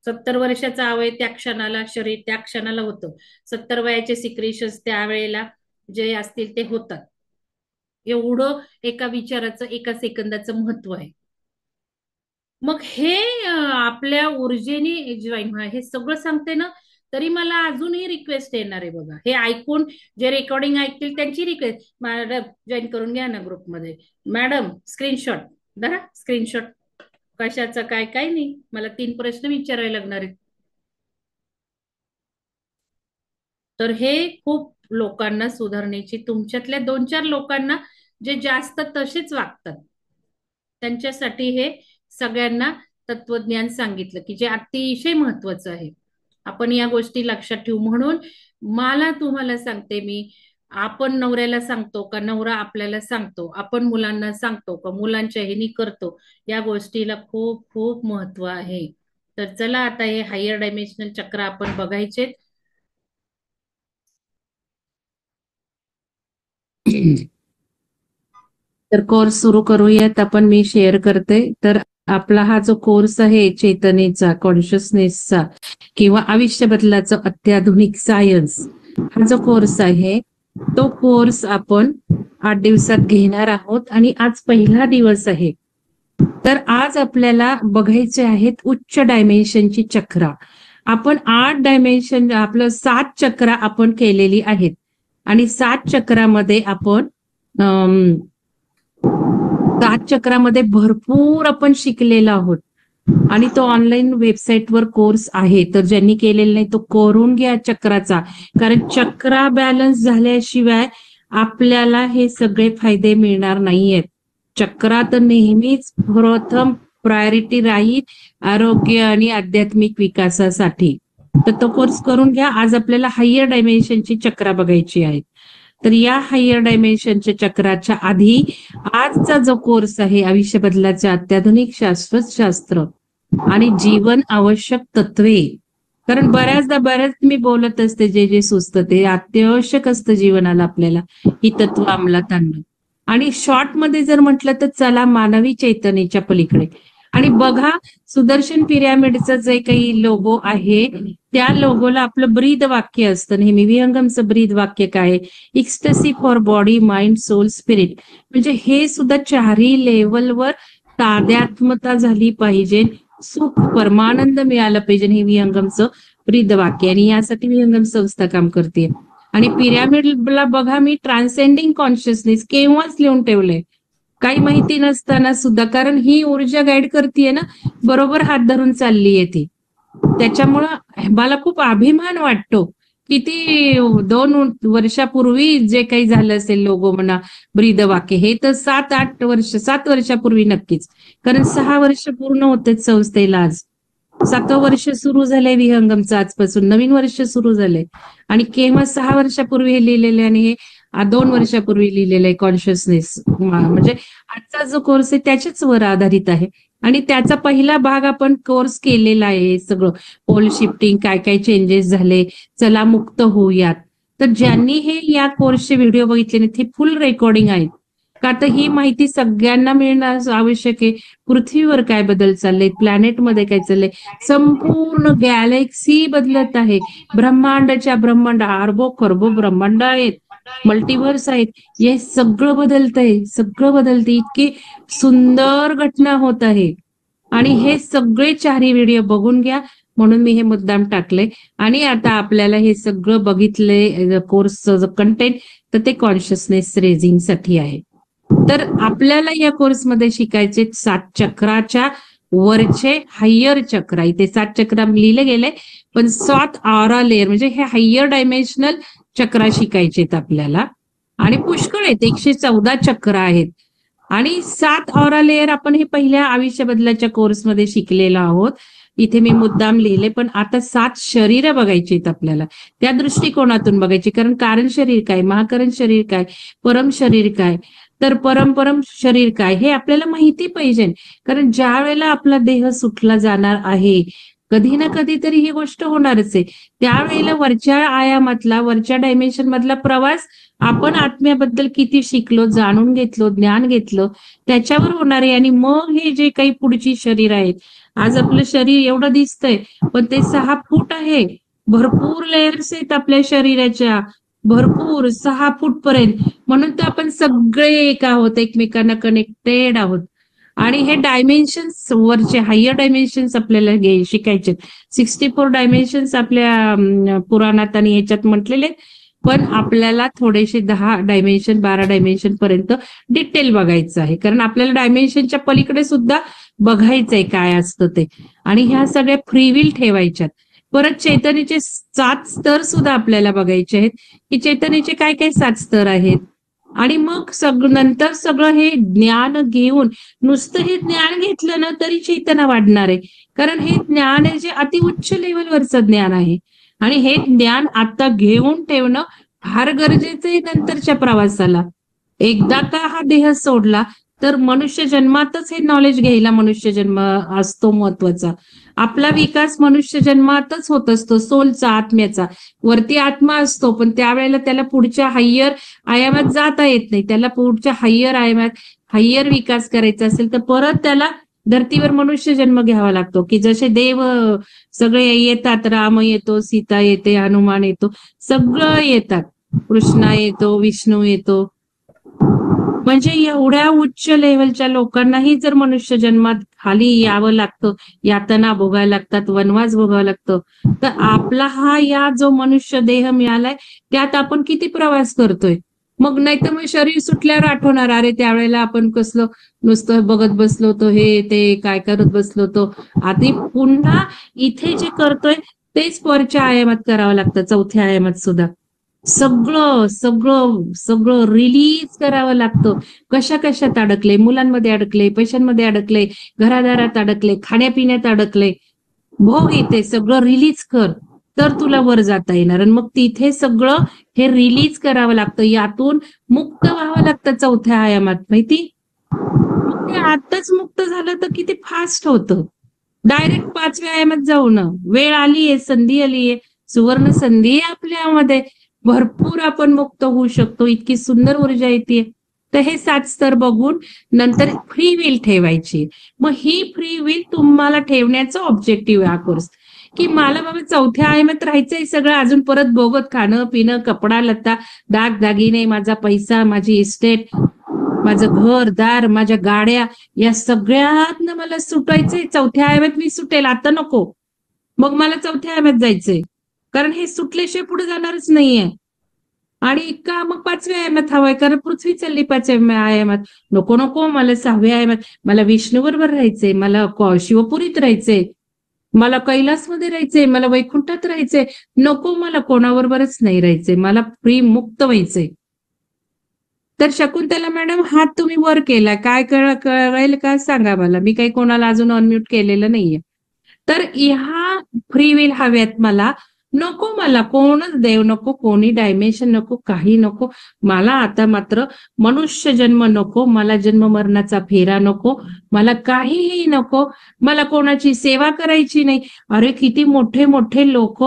A: 70 वर्षाचा अवय त्या क्षणाला, शरीर त्या क्षणाला होतं. 70 वयाचे सिक्रेशन्स त्यावेळेला जे असतील ते होतात. एवढं एका विचाराचं, एका सेकंदाचं महत्व आहे. मग हे आपल्या ऊर्जेने जॉईन व्हा, हे सगळं सांगते ना. तरी मला अजूनही रिक्वेस्ट येणार आहे बघा, हे ऐकून जे रेकॉर्डिंग ऐकतील त्यांची रिक्वेस्ट, मॅडम जॉईन करून घ्या ना ग्रुपमध्ये. मॅडम स्क्रीनशॉट धरा, स्क्रीनशॉट. कशाचं काय, काय नाही, मला 3 प्रश्न विचारायला लागणार आहेत. तर हे खूप लोकांना सुधारण्याची, तुमच्यातल्या 2-4 लोकांना जे जास्त तसेच वागतात त्यांच्यासाठी हे सगळ्यांना तत्वज्ञान सांगितलं की जे अतिशय महत्वाचं आहे. आपण या गोष्टी लक्षात ठेवू म्हणून मला तुम्हाला सांगते मी, आपण नवऱ्याला सांगतो का नवरा आपल्याला सांगतो, आपण मुलांना सांगतो का मुलांच्या ह्यानी करतो, या गोष्टीला खूप खूप महत्व आहे. तर चला आता हे हायर डायमेन्शनल चक्र आपण बघायचे. तर कोर्स सुरू करूयात आपण. मी शेअर करते. तर आपला हा जो कोर्स आहे चेतनेचा, कॉन्शियसनेसचा किंवा आयुष्य बदलाचं अत्याधुनिक सायन्स, हा जो कोर्स आहे तो कोर्स आपण 8 दिवसात घेणार आहोत आणि आज पहिला दिवस आहे. तर आज आपल्याला बघायचे आहेत उच्च डायमेन्शनची चक्र. आपण 8 डायमेन्शन, आपलं 7 चक्र आपण केलेली आहेत आणि 7 चक्रामध्ये आपण 7 चक्रामध्ये भरपूर आपण शिकलेलो आहोत आणि तो ऑनलाईन वेबसाईटवर कोर्स आहे. तर ज्यांनी केलेला नाही तो करून घ्या चक्राचा, कारण चक्रा बॅलन्स झाल्याशिवाय आपल्याला हे सगळे फायदे मिळणार नाहीयेत. चक्रा तर नेहमीच प्रथम प्रायोरिटी राहील आरोग्य आणि आध्यात्मिक विकासासाठी. तर तो कोर्स करून घ्या. आज आपल्याला हायर डायमेन्शनची चक्रा बघायची आहेत. तर या हायर डायमेन्शनच्या चक्राच्या आधी आजचा जो कोर्स आहे आयुष्य बदलाचे अत्याधुनिक शास्त्र आणि जीवन आवश्यक तत्वे, कारण बऱ्याच मी बोलत असते जे जे सुचतं ते अत्यावश्यक असतं जीवनाला आपल्याला ही तत्व अंमलात आणणं. आणि शॉर्ट मध्ये जर म्हटलं तर चला मानवी चैतन्याच्या पलीकडे. आणि बघा सुदर्शन पिरॅमिडचं जे काही लोगो आहे त्या लोगोला आपलं ब्रीद वाक्य असतं नेहमी. विहंगमचं ब्रीद वाक्य काय आहे? Ecstasy for body, mind, soul, spirit. म्हणजे हे सुद्धा चारही लेवलवर तादात्म्यता झाली पाहिजे, सुख परमानंद मिळालं पाहिजे, हे विहंगमचं ब्रीद वाक्य. आणि यासाठी विहंगम संस्था काम करते. आणि पिरॅमिडला बघा मी ट्रान्सेंडिंग कॉन्शियसनेस केव्हाच लिहून ठेवलंय, काही माहिती नसताना सुद्धा, कारण ही ऊर्जा गाईड करते ना, बरोबर हात धरून चालली आहे ती. त्याच्यामुळं मला खूप अभिमान वाटतो. किती 2 वर्षापूर्वी जे काही झालं असेल लोगो म्हणा, ब्रीद वाक्य, हे तर 7 वर्षापूर्वी नक्कीच, कारण 6 वर्ष पूर्ण होते संस्थेला आज. 7वं वर्ष सुरू झालंय विहंगमचं, आजपासून नवीन वर्ष सुरू झालंय. आणि केव्हा 6 वर्षापूर्वी हे लिहिलेले आणि हे 2 वर्षापूर्वी लिहिलेलं आहे कॉन्शियसनेस. म्हणजे आजचा जो कोर्स आहे त्याच्याच वर आधारित आहे. आणि त्याचा पहिला भाग आपण कोर्स केलेला आहे. सगळं पोल शिफ्टिंग, काय काय चेंजेस झाले, चला मुक्त होऊयात. तर ज्यांनी हे या कोर्सचे व्हिडिओ बघितले नाही ते फुल रेकॉर्डिंग आहेत, का तर ही माहिती सगळ्यांना मिळणं आवश्यक आहे. पृथ्वीवर काय बदल चालले, प्लॅनेटमध्ये काय चाललंय, संपूर्ण गॅलेक्सी बदलत आहे. ब्रह्मांडाच्या ब्रह्मांड, अरबो खरबो ब्रह्मांड आहेत, मल्टिव्हर्स आहेत, हे सगळं बदलतंय, सगळं बदलते. इतकी सुंदर घटना होत आहे. आणि हे सगळे चारही व्हिडिओ बघून घ्या, म्हणून मी हे मुद्दाम टाकले. आणि आता आपल्याला हे सगळं बघितलंय कोर्सचं कंटेंट, तर ते कॉन्शियसनेस रेझिंग साठी आहे. तर आपल्याला या कोर्समध्ये शिकायचे 7 चक्राच्या वरचे हायर चक्र. इथे 7 चक्र लिहिले गेले, पण 7 ऑरा लेअर म्हणजे हे हायर डायमेन्शनल चक्र शिकायचेत आपल्याला. आणि पुष्कळ आहेत, 114 चक्र आहेत. आणि 7 ऑरा लेअर आपण हे पहिल्या आयुष्य बदलाच्या कोर्समध्ये शिकलेलो आहोत. इथे मी मुद्दाम लिहिले, पण आता 7 शरीर बघायची आहेत आपल्याला. त्या दृष्टिकोनातून बघायची, कारण शरीर काय, महाकरण शरीर काय, परम शरीर काय, तर परम शरीर काय, हे आपल्याला माहिती पाहिजे. कारण ज्या वेळेला आपला देह सुटला जाणार आहे, कधी ना कधी तरी ही गोष्ट होणारच आहे, त्यावेळेला वरच्या आयामातला, वरच्या डायमेन्शन मधला प्रवास आपण आत्म्याबद्दल किती शिकलो, जाणून घेतलो, ज्ञान घेतलं, त्याच्यावर होणार आहे. आणि मग हे जे काही पुढची शरीर आहेत, आज आपलं शरीर एवढं दिसतंय, पण ते 6 फूट आहे. भरपूर लेयर्स आहेत आपल्या शरीराच्या, भरपूर 6 फूट पर्यंत. म्हणून तर आपण सगळे एक आहोत, एकमेकांना कनेक्टेड आहोत. आणि हे डायमेन्शन्स वरचे हायर डायमेन्शन्स आपल्याला शिकायचे. 64 डायमेन्शन्स आपल्या पुराणात आणि ह्याच्यात म्हटलेले, पण आपल्याला थोडेसे 10 डायमेन्शन 12 डायमेन्शन पर्यंत डिटेल बघायचं आहे, कारण आपल्याला डायमेन्शनच्या पलीकडे सुद्धा बघायचंय काय असतं ते. आणि ह्या सगळ्या फ्रीविल ठेवायच्यात. परत चैतन्याचे 7 स्तर सुद्धा आपल्याला बघायचे आहेत, की चैतन्याचे काय काय 7 स्तर आहेत.
B: आणि मग नंतर सगळं हे ज्ञान घेऊन, नुसतं हे ज्ञान घेतलं ना तरी चैतन्य वाढणार आहे. कारण हे ज्ञान आहे जे अति उच्च लेवलवरचं ज्ञान आहे. आणि हे ज्ञान आता घेऊन ठेवणं फार गरजेचं आहे नंतरच्या प्रवासाला. एकदा का हा देह सोडला तर मनुष्य जन्मातच हे नॉलेज घ्यायला मनुष्य जन्म असतो महत्वाचा. आपला विकास मनुष्य जन्मातच होत असतो, सोलचा, आत्म्याचा. वरती आत्मा असतो पण त्यावेळेला त्याला पुढच्या हायर आयामात जाता येत नाही. त्याला पुढच्या हायर आयामात हायर विकास करायचा असेल तर परत त्याला धर्तीवर मनुष्य जन्म घ्यावा लागतो. की जसे देव सगळे येतात, राम येतो, सीता येते, हनुमान येतो, सगळं येतात, कृष्णा येतो, विष्णू येतो. म्हणजे एवढ्या उच्च लेव्हलच्या लोकांनाही जर मनुष्य जन्मात खाली यावं लागतं, यातना भोगायला लागतात, वनवास भोगावं लागतं, तर आपला हा या जो मनुष्य देह मिळालाय त्यात आपण किती प्रवास करतोय. मग नाही तर मग शरीर सुटल्यावर आठवणार, अरे त्यावेळेला आपण कसलं नुसतं बघत बसलो होतो, हे ते काय करत बसलो होतो. आधी पुन्हा इथे जे करतोय तेच वरच्या आयामात करावं लागतं, चौथ्या आयामात सुद्धा. सगळं सगळं सगळं रिलीज करावं लागतं. कशा कशात अडकले, मुलांमध्ये अडकले, पैशांमध्ये अडकले, घरादारात अडकले, खाण्यापिण्यात अडकले, भोग येते, सगळं रिलीज कर, तर तुला वर जाता येणार. आणि मग तिथे सगळं हे रिलीज करावं लागतं, यातून मुक्त व्हावं लागतं चौथ्या आयामात, माहिती. मग ते आताच मुक्त झालं तर किती फास्ट होतं. डायरेक्ट पाचव्या आयामात जाऊ ना, वेळ आलीये, संधी आलीये, सुवर्ण संधी आहे आपल्यामध्ये. भरपूर आपण मुक्त होऊ शकतो, इतकी सुंदर ऊर्जा येते. तर हे 7 स्तर बघून नंतर फ्री विल ठेवायची. मग ही फ्री विल तुम्हाला ठेवण्याचं ऑब्जेक्टिव्ह आहे हा कोर्स. की मला बाबा चौथ्या आयामात राहायचंय, सगळं अजून परत भोगत, खाणं पिणं, कपडा लत्ता, दाग दागिने, माझा पैसा, माझी इस्टेट, माझं घर दार, माझ्या गाड्या, या सगळ्यातनं मला सुटायचंय. चौथ्या आयामात मी सुटेल, आता नको. मग मला चौथ्या आयामात जायचंय, कारण हे सुटल्याशिवाय पुढे जाणारच नाहीये. आणि का मग पाचव्या आयामात हवाय, कारण पृथ्वी चालली पाचव्या आयामात. नको नको, मला सहाव्या आयामात, मला विष्णू बरोबर राहायचंय, मला शिवपुरीत राहायचंय, मला कैलासमध्ये राहायचंय, मला वैकुंठात राहायचंय. नको, मला कोणाबरोबरच नाही राहायचंय, मला फ्री मुक्त व्हायचंय. तर शकुंतला मॅडम, हात तुम्ही वर केला, काय कळेल का सांगा मला. मी काही कोणाला अजून अनम्यूट केलेलं नाहीये. तर ह्या फ्री विल हव्यात मला. नको मला कोणच देव नको, कोणी डायमेन्शन नको, काही नको. मला आता मात्र मनुष्य जन्म नको, मला जन्म मरणाचा फेरा नको, मला काहीही नको, मला कोणाची सेवा करायची नाही. अरे किती मोठे मोठे लोक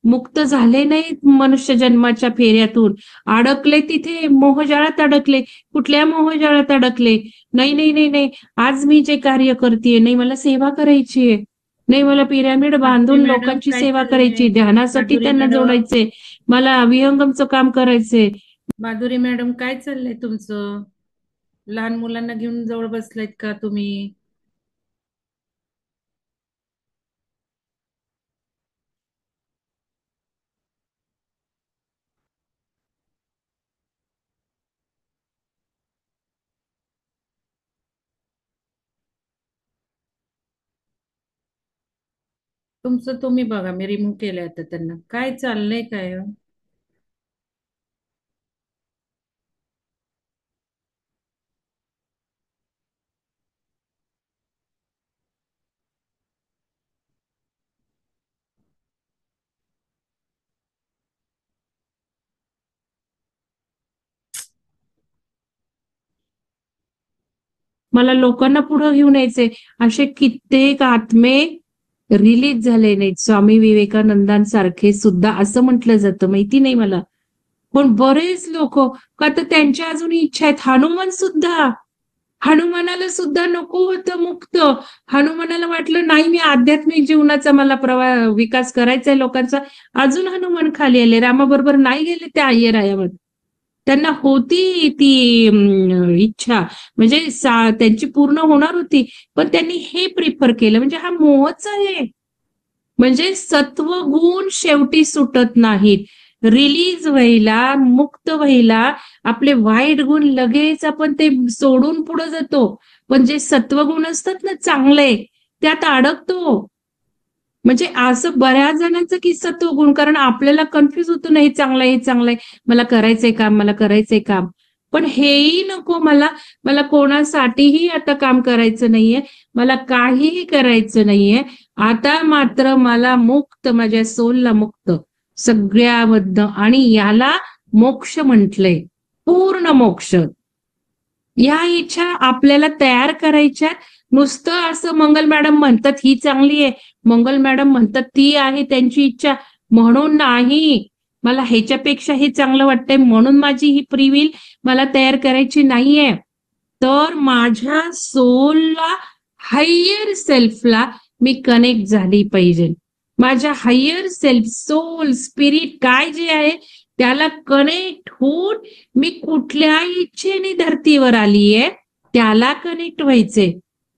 B: मुक्त झाले नाहीत मनुष्य जन्माच्या फेऱ्यातून, अडकले तिथे मोहजाळात अडकले. कुठल्या मोहजाळात अडकले, नाही नाही नाही नाही, आज मी जे कार्य करतेय, नाही मला सेवा करायची आहे, नाही मला पिरॅमिड
A: माधुरी
B: बांधून
A: मॅडम
B: लोकांची
A: काय
B: सेवा
A: चाललंय?
B: करायची, ध्यानासाठी
A: माधुरी
B: त्यांना
A: मॅडम,
B: जोडायचे, मला विहंगमचं काम करायचंय.
A: माधुरी मॅडम काय चाललंय तुमचं? लहान मुलांना घेऊन जवळ बसलायत का तुम्ही? तुमचं तुम्ही बघा, मी रिमूव्ह केलंय आता त्यांना. काय चाललंय काय हो?
B: मला लोकांना पुढे घेऊन यायचे. असे कित्येक आत्मे रिलीज झाले नाहीत. स्वामी विवेकानंदांसारखे सुद्धा असं म्हटलं जातं, माहिती नाही मला. पण बरेच लोक, का तर त्यांच्या अजून इच्छा आहेत. हनुमान सुद्धा, हनुमानाला सुद्धा नको होतं मुक्त. हनुमानाला वाटलं नाही, मी आध्यात्मिक जीवनाचा मला विकास करायचा आहे लोकांचा. अजून हनुमान खाली आले, रामाबरोबर नाही गेले त्या अय्यरायावर. त्यांना होती ती इच्छा, म्हणजे त्यांची पूर्ण होणार होती, पण त्यांनी हे प्रिफर केलं. म्हणजे हा मोहच आहे. म्हणजे सत्व गुण शेवटी सुटत नाहीत. रिलीज व्हायला, मुक्त व्हायला आपले वाईट गुण लगेच आपण ते सोडून पुढे जातो. पण जे सत्वगुण असतात ना चांगले, त्यात अडकतो. म्हणजे असं बऱ्याच जणांचा किस्सा तो गुण, कारण आपल्याला कन्फ्युज होतो ना, हे चांगलं आहे, हे चांगलं आहे, मला करायचंय काम, मला करायचंय काम. पण हेही नको मला. मला कोणासाठीही आता काम करायचं नाहीये, मला काहीही करायचं नाहीये. आता मात्र मला मुक्त, माझ्या सोलला मुक्त सगळ्याबद्दल, आणि याला मोक्ष म्हटलंय, पूर्ण मोक्ष. या इच्छा आपल्याला तयार करायच्या. नुसतं असं मंगल मॅडम म्हणतात ही चांगली आहे, मंगल मॅडम म्हणतात ती आहे त्यांची इच्छा, म्हणून नाही. मला ह्याच्यापेक्षा हे चांगलं वाटतंय म्हणून माझी ही फ्री विल मला तयार करायची नाहीये. तर माझ्या सोलला, हायर सेल्फला मी कनेक्ट झाली पाहिजे. माझ्या हायर सेल्फ, सोल, स्पिरिट काय जे आहे त्याला कनेक्ट होऊन मी कुठल्या इच्छेने धर्तीवर आलीये त्याला कनेक्ट व्हायचे,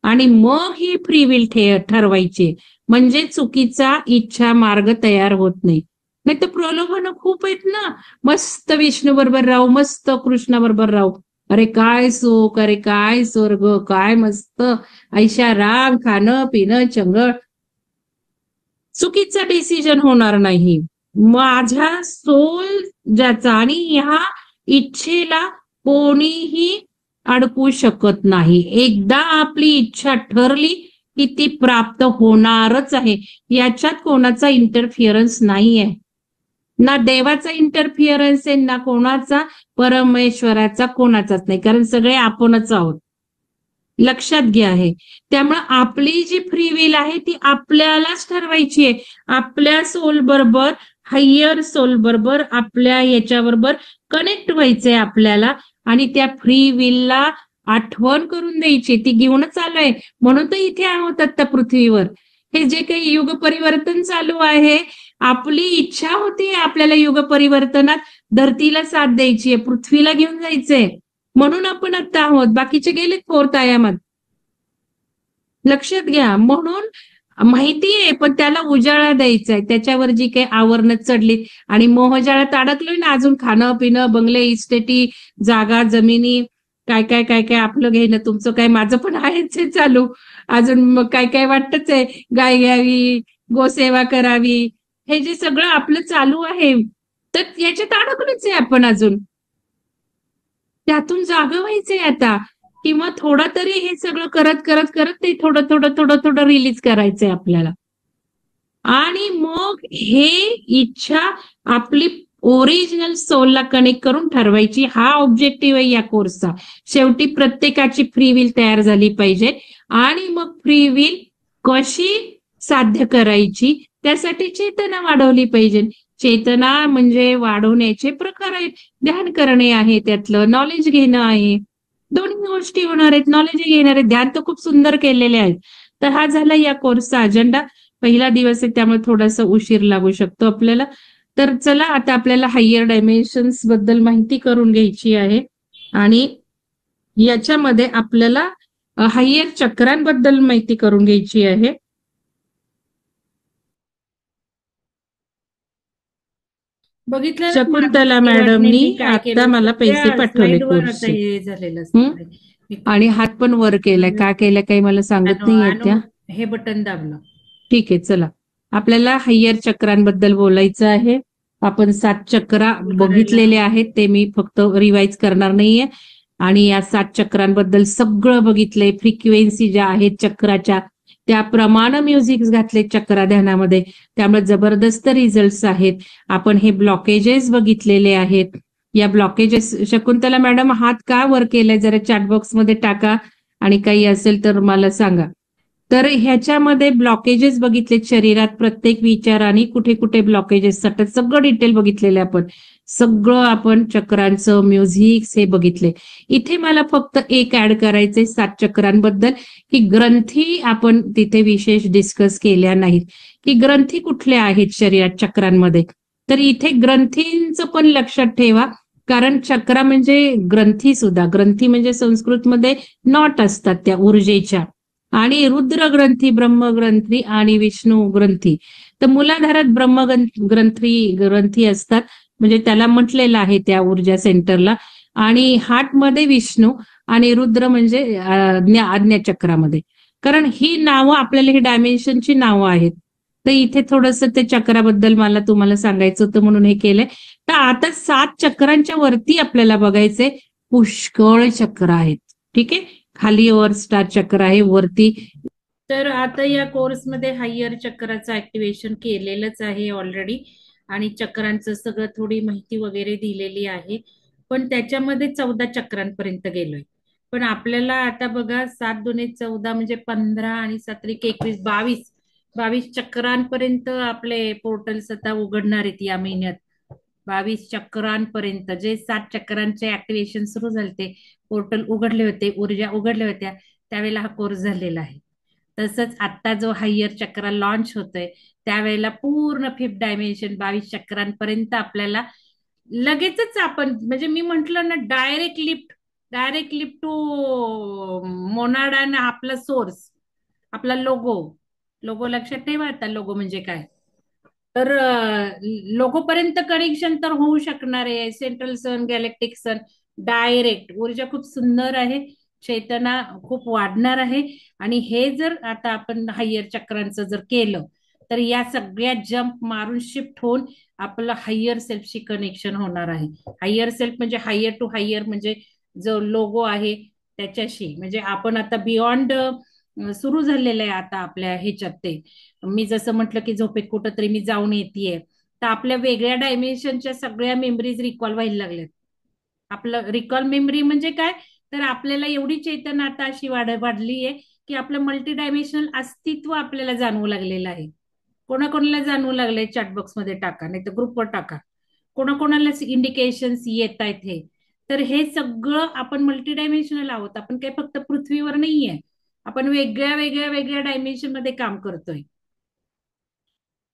B: आणि मग ही फ्री विल ठरवायची. म्हणजे चुकीचा इच्छा मार्ग तयार होत नाही. नाही तर प्रलोभन खूप आहेत ना. मस्त विष्णू बरोबर राहू, मस्त कृष्णा बरोबर राहू, अरे काय सुख, अरे काय स्वर्ग, काय मस्त ऐशाराम, खाणं पिणं चंगळ. चुकीचा डिसिजन होणार नाही. माझ्या सोल ज्याचा, आणि ह्या इच्छेला कोणीही अडकू शकत नाही. एकदा आपली इच्छा ठरली की ती प्राप्त होणारच आहे. याच्यात कोणाचा इंटरफिअरन्स नाहीये, ना देवाचा इंटरफिअरन्स आहे, ना कोणाचा, परमेश्वराचा कोणाचाच नाही, कारण सगळे आपणच आहोत. लक्षात घ्या हे. त्यामुळे आपली जी फ्री विल आहे ती आपल्यालाच ठरवायची आहे. आपल्या सोल बरोबर, हायर सोल बरोबर, आपल्या याच्याबरोबर कनेक्ट व्हायचंय आपल्याला, आणि त्या फ्री विलला आठवण करून द्यायची. ती घेऊनच आलोय म्हणून तर इथे आहोत आता पृथ्वीवर. हे जे काही युग परिवर्तन चालू आहे, आपली इच्छा होती आपल्याला युग परिवर्तनात धरतीला साथ द्यायची आहे, पृथ्वीला घेऊन जायचंय, म्हणून आपण आता आहोत. बाकीचे गेलेत फोर्थ आयामात. लक्षात घ्या. म्हणून माहितीये, पण त्याला उजाळा द्यायचा आहे. त्याच्यावर जी काही आवरणं चढली आणि मोहजाळ्यात अडकलोय ना, अजून खाणं पिणं, बंगले, इस्टेटी, जागा, जमिनी, काय काय काय काय आपलं घेणं, तुमचं काय, माझं पण आहेच हे चालू. अजून मग काय काय वाटतच आहे, गाय घ्यावी, गोसेवा करावी, हे जे सगळं आपलं चालू आहे, तर याच्यात अडकलोच आहे आपण अजून. त्यातून जागं व्हायचंय आता, किंवा थोडं तरी हे सगळं करत करत करत ते थोडं थोडं थोडं थोडं रिलीज करायचंय आपल्याला. आणि मग हे इच्छा आपली ओरिजिनल सोलला कनेक्ट करून ठरवायची. हा ऑब्जेक्टिव्ह आहे या कोर्सचा. शेवटी प्रत्येकाची फ्री विल तयार झाली पाहिजे, आणि मग फ्री विल कशी साध्य करायची त्यासाठी चेतना वाढवली पाहिजे. चेतना म्हणजे वाढवण्याचे प्रकार आहेत. ध्यान करणे आहे, त्यातलं नॉलेज घेणं आहे. दोन्ही गोष्टी होणार आहेत. नॉलेज घेणार आहेत, ध्यान तर खूप सुंदर केलेले आहेत. तर हा झाला या कोर्सचा अजेंडा. पहिला दिवस आहे त्यामुळे थोडासा उशीर लागू शकतो आपल्याला. तर चला आता आपल्याला हायर डायमेन्शन्स बद्दल माहिती करून घ्यायची आहे, आणि याच्यामध्ये आपल्याला हायर चक्रांबद्दल माहिती करून घ्यायची आहे.
A: बघितलं ना
B: शकुंतला
A: माधुरी
B: मॅडमनी
A: वाटणेंनी काय
B: आता
A: केलं,
B: मला पैसे
A: सगळ्या
B: पाठवले
A: स्लाइडवर आता
B: कोर्सचे.
A: हे झालेलं असणार आहे.
B: आणि हात पण वर केलाय, का केलाय काही मला सांगत नाहीये त्या.
A: हे बटन दाबलं.
B: ठीक आहे, चला आपल्याला हायर चक्रांबद्दल बोलायचं आहे. आपण 7 चक्रा बघितलेले आहेत, ते मी फक्त रिवाइज करणार नाहीये. आणि या 7 चक्रांबद्दल सगळं बघितलंय. फ्रिक्वेन्सी ज्या आहेत चक्राच्या त्याप्रमाणे म्युझिक घातले चक्रा ध्यानामध्ये, त्यामुळे जबरदस्त रिझल्ट आहेत. आपण हे ब्लॉकेजेस बघितलेले आहेत. या ब्लॉकेजेस, शकुंतला मॅडम हात का वर केलाय जरा चॅटबॉक्स मध्ये टाका, आणि काही असेल तर मला सांगा. तर ह्याच्यामध्ये ब्लॉकेजेस बघितले शरीरात, प्रत्येक विचाराने कुठे कुठे ब्लॉकेजेस सतत, सगळं डिटेल बघितलेले आपण. सगळं आपण चक्रांचं म्युझिक हे बघितले. इथे मला फक्त एक ऍड करायचंय 7 चक्रांबद्दल, की ग्रंथी आपण तिथे विशेष डिस्कस केल्या नाहीत, की ग्रंथी कुठल्या आहेत शरीरात चक्रांमध्ये. तर इथे ग्रंथींचं पण लक्षात ठेवा, कारण चक्रा म्हणजे ग्रंथी सुद्धा. ग्रंथी म्हणजे संस्कृतमध्ये नॉट असतात त्या ऊर्जेच्या. आणि रुद्र ग्रंथी, ब्रह्मग्रंथी आणि विष्णू ग्रंथी. तर मूलाधारात ग्रंथी असतात, म्हणजे त्याला म्हटलेलं आहे त्या ऊर्जा सेंटरला. आणि हार्टमध्ये विष्णू, आणि रुद्र म्हणजे आज्ञाचक्रामध्ये. कारण ही नावं आपल्याला, ही डायमेन्शनची नावं आहेत. तर इथे थोडस ते चक्राबद्दल मला तुम्हाला सांगायचं होतं म्हणून हे केलंय. तर आता 7 चक्रांच्या वरती आपल्याला बघायचंय. पुष्कळ चक्र आहेत. ठीक आहे, खाली वर स्टार चक्र आहे, वरती.
A: तर आता या कोर्समध्ये हायर चक्राचं ऍक्टिव्हेशन केलेलंच आहे ऑलरेडी, आणि चक्रांचं सगळं थोडी माहिती वगैरे दिलेली आहे. पण त्याच्यामध्ये 14 चक्रांपर्यंत गेलोय. पण आपल्याला आता बघा 7 दुने 14 म्हणजे 15 आणि 7 त्रिक 21, 22 चक्रांपर्यंत आपले पोर्टल्स आता उघडणार आहेत या महिन्यात. 22 चक्रांपर्यंत जे 7 चक्रांचे ऍक्टिव्हेशन सुरू झाले, ते पोर्टल उघडले होते, ऊर्जा उघडल्या होत्या, त्यावेळेला हा कोर्स झालेला आहे. तसंच आता जो हायर चक्र लॉन्च होतोय, त्यावेळेला पूर्ण 5th डायमेन्शन 22 चक्रांपर्यंत आपल्याला लगेचच आपण, म्हणजे मी म्हंटल ना, डायरेक्ट लिफ्ट टू मोनाड आणि आपला सोर्स, आपला लोगो. लोगो लक्षात ठेवा, आता लोगो म्हणजे काय. तर लोगो पर्यंत कनेक्शन तर होऊ शकणार आहे. सेंट्रल सन, गॅलेक्टिक सन, डायरेक्ट ऊर्जा खूप सुंदर आहे. चैतना खूप वाढणार आहे. आणि हे जर आता आपण हायर चक्रांचं जर केलं, तर या सगळ्या जंप मारून शिफ्ट होऊन आपलं हायर सेल्फशी कनेक्शन होणार आहे. हायर सेल्फ म्हणजे हायर टू हायर, म्हणजे जो लोगो आहे त्याच्याशी, म्हणजे आपण आता बियॉन्ड सुरू झालेलं आहे आता आपल्या ह्याच्यात. ते मी जसं म्हटलं की झोपेत कुठंतरी मी जाऊन येतेय, तर आपल्या वेगळ्या डायमेन्शनच्या सगळ्या मेमरीज रिकॉल व्हायला लागल्यात. आपलं रिकॉल मेमरी म्हणजे काय, तर आपल्याला एवढी चेतना आता अशी वाढली आहे की आपलं मल्टी डायमेन्शनल अस्तित्व आपल्याला जाणवू लागलेलं आहे. कोणाकोणाला जाणवू लागलंय चॅटबॉक्स मध्ये टाका, नाही तर ग्रुपवर टाका. कोणाकोणाला इंडिकेशन्स येत आहेत हे. तर हे सगळं आपण मल्टी डायमेन्शनल आहोत. आपण काही फक्त पृथ्वीवर नाहीये, आपण वेगळ्या वेगळ्या वेगळ्या डायमेन्शन मध्ये काम करतोय.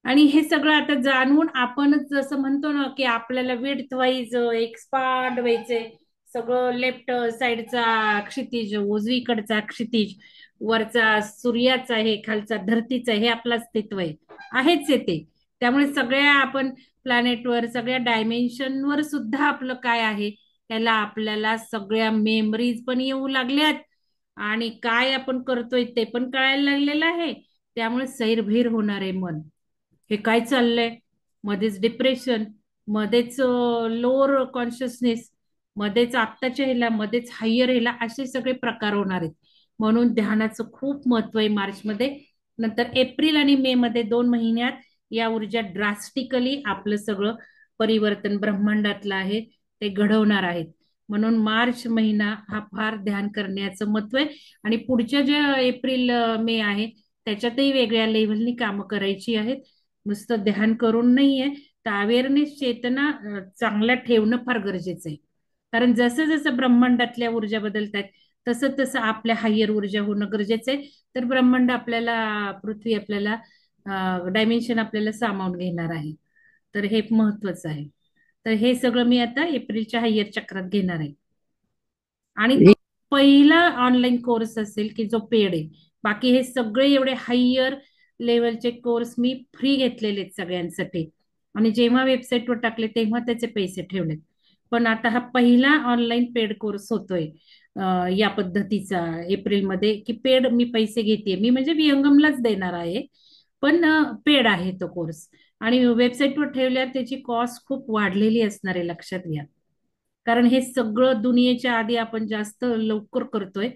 A: आणि हे सगळं आता जाणून आपणच जसं म्हणतो ना की आपल्याला विड्थ वाईज एक्सपांड व्हायचंय. सगळं लेफ्ट साइडचा क्षितिज, उजवीकडचा क्षितिज, वरचा सूर्याचा आहे, खालचा धरतीचा आहे, हे आपलं अस्तित्व आहे, आहेच आहे ते. त्यामुळे सगळ्या आपण प्लॅनेटवर, सगळ्या डायमेन्शनवर सुद्धा आपलं काय आहे, त्याला आपल्याला सगळ्या मेमरीज पण येऊ लागल्यात, आणि काय आपण करतोय ते पण कळायला लागलेलं आहे. त्यामुळे सैरभैर होणार आहे मन. हे काय चाललंय, मध्येच डिप्रेशन, मध्येच लोअर कॉन्शियसनेस, मध्येच आत्ताच्या ह्याला, मध्येच हायर ह्याला, असे सगळे प्रकार होणार आहेत. म्हणून ध्यानाचं खूप महत्व आहे मार्च मध्ये. नंतर एप्रिल आणि मे मध्ये 2 महिन्यात या ऊर्जा ड्रास्टिकली आपलं सगळं परिवर्तन ब्रह्मांडातलं आहे ते घडवणार आहेत. म्हणून मार्च महिना हा फार ध्यान करण्याचं महत्व आहे. आणि पुढच्या ज्या एप्रिल मे आहे त्याच्यातही वेगळ्या लेव्हलनी कामं करायची आहेत. नुसतं ध्यान करून नाहीये, तर अवेअरनेस, चेतना चांगल्या ठेवणं फार गरजेचं आहे. कारण जसं जसं ब्रह्मांडातल्या ऊर्जा बदलत आहेत, तसं तसं आपल्या हायर ऊर्जा होणं गरजेचं आहे. तर ब्रह्मांड आपल्याला, पृथ्वी आपल्याला, डायमेन्शन आपल्याला सामावून घेणार आहे. तर हे महत्वाचं आहे. तर हे सगळं मी आता एप्रिलच्या हायर चक्रात घेणार आहे. आणि तो पहिला ऑनलाईन कोर्स असेल की जो पेड आहे. बाकी हे सगळे एवढे हायर लेवलचे कोर्स मी फ्री घेतलेले आहेत सगळ्यांसाठी, आणि जेव्हा वेबसाईटवर टाकले तेव्हा त्याचे पैसे ठेवलेत. पण आता हा पहिला ऑनलाईन पेड कोर्स होतोय या पद्धतीचा एप्रिलमध्ये, की पेड मी पैसे घेते. मी म्हणजे विहंगमलाच देणार आहे, पण पेड आहे तो कोर्स. आणि वेबसाईटवर ठेवल्यावर त्याची कॉस्ट खूप वाढलेली असणार आहे, लक्षात घ्या. कारण हे सगळं दुनियेच्या आधी आपण जास्त लवकर करतोय,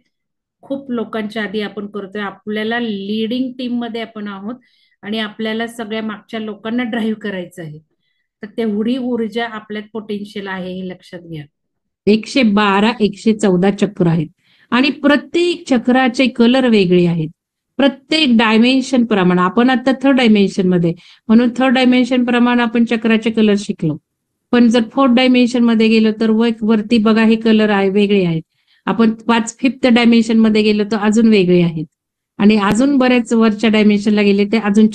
A: खूप लोकांच्या आधी आपण करतोय. आपल्याला लीडिंग टीम मध्ये आपण आहोत, आणि आपल्याला सगळ्या मागच्या लोकांना ड्राईव्ह करायचं आहे. तर तेवढी ऊर्जा आपल्यात पोटेन्शियल आहे, हे लक्षात घ्या.
B: 112, 114 चक्र आहेत, आणि प्रत्येक चक्राचे कलर वेगळे आहेत. प्रत्येक डायमेन्शन प्रमाणे आपण आता 3rd डायमेन्शन मध्ये, म्हणून 3rd डायमेन्शन प्रमाणे आपण चक्राचे कलर शिकलो. पण जर 4th डायमेन्शन मध्ये गेलो तर वरती बघा हे कलर आहे, वेगळे आहेत. आपण 5th डायमेन्शन मध्ये गेलो तर अजून वेगळे आहेत, आणि अजून बऱ्याच वरच्या डायमेन्शनला गेले ते अजून